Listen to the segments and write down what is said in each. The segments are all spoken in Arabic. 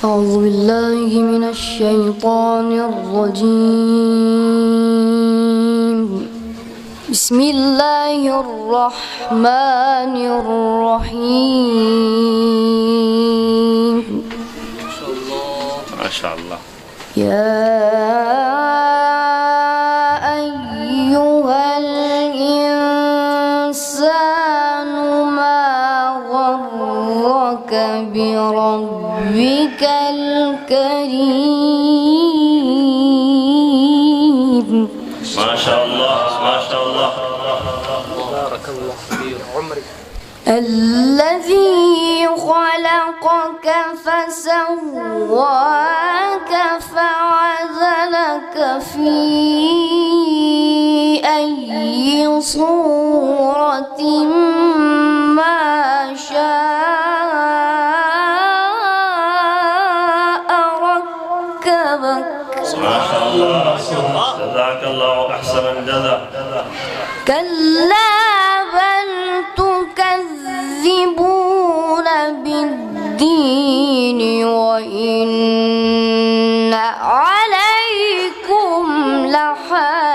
أعوذ بالله من الشيطان الرجيم. بسم الله الرحمن الرحيم. ما شاء الله. يا أيها الإنسان ما غرك بربك الكريم. ما شاء الله ما شاء الله. بارك الله في عمرك. الذي خلقك فسواك فعدلك في أي صورة ما شاء ركبك. ما شاء الله. جزاك الله أحسن الجزاء. كلا بل تكذبون بالدين وإن عليكم لحافظين.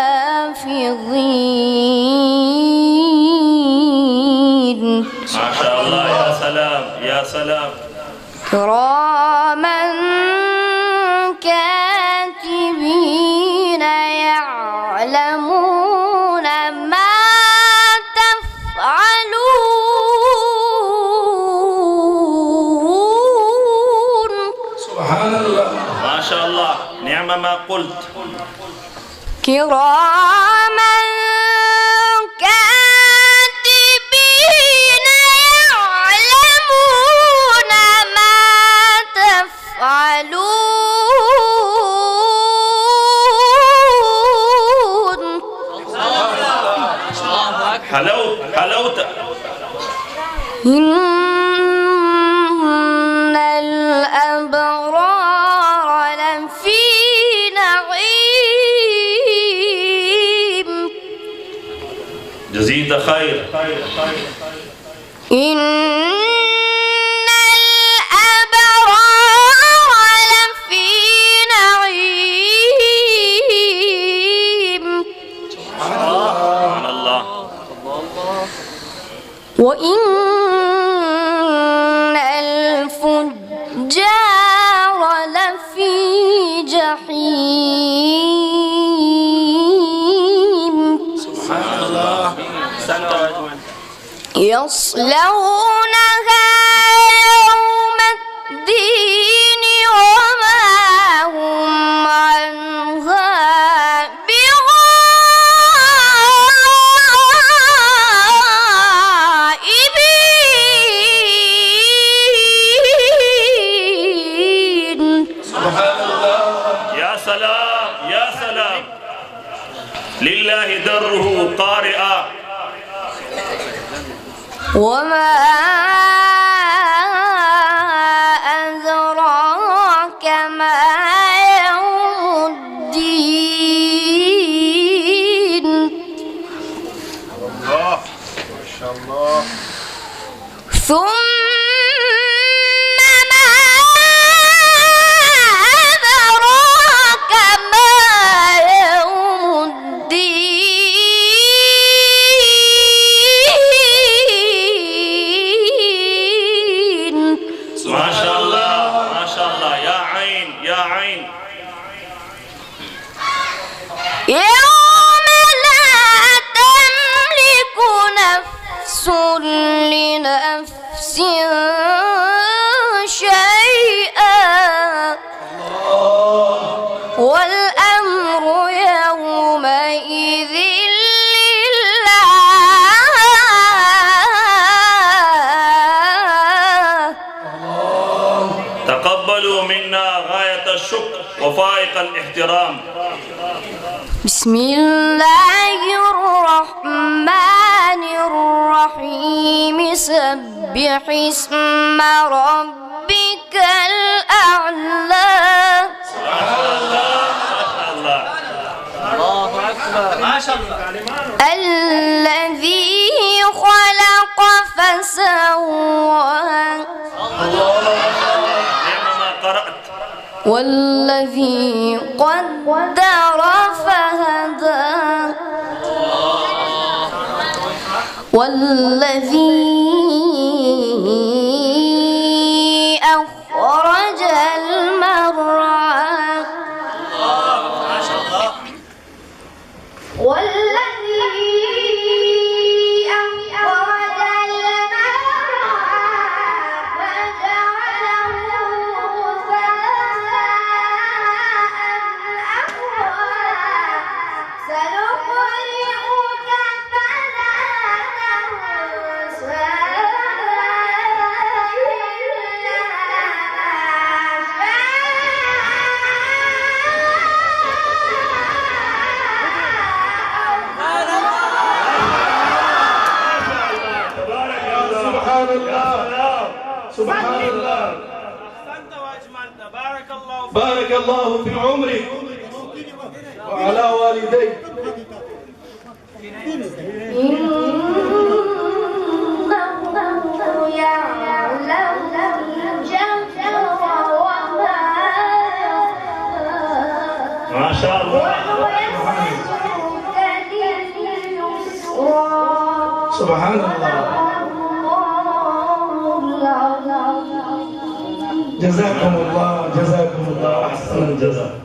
ما شاء الله. يا سلام يا سلام. كراما كاتبين يعلمون ما تفعلون. سبحان الله. ما شاء الله. نعم ما قلت. كراما كاتبين يعلمون ما تفعلون. حلوت حلوت. إن الأبرار لفي نعيم. جزيت خير. إن الأبرار لفي نعيم. سبحان الله. وإن الفجار لفي جحيم. سبحان الله. يصلونها يوم الدين وما هم عنها بغائبين. سبحان الله. يا سلام يا سلام. لله دره قارئا. وما أدراك ما يوم الدين. الله ما شاء الله. ثم ما أدراك ما يوم الدين. ما شاء الله ما شاء الله. يا عين يا عين. يوم لا تملك نفس لنفس شيئا والأمر يومئذ لله. تقبلوا منا غاية الشكر وفائق الاحترام. بسم الله الرحمن الرحيم. سبح اسم ربك الأعلى. الله أكبر. ما شاء الله. الذي خلق فسوى. نعم ما قرأت. والذي قدر فهدى والذي أخرج المرعى والذي أخرج المرعى فجعله غثاء أحوى سنقرئك فلا تنسى سبحان الله سبحان الله. بارك الله في عمرك وعلى والديك. إنه يعلم الجهر وما يخفى ما شاء الله. ويسرك لليسرى سبحان الله. جزاكم الله أحسن الجزاء.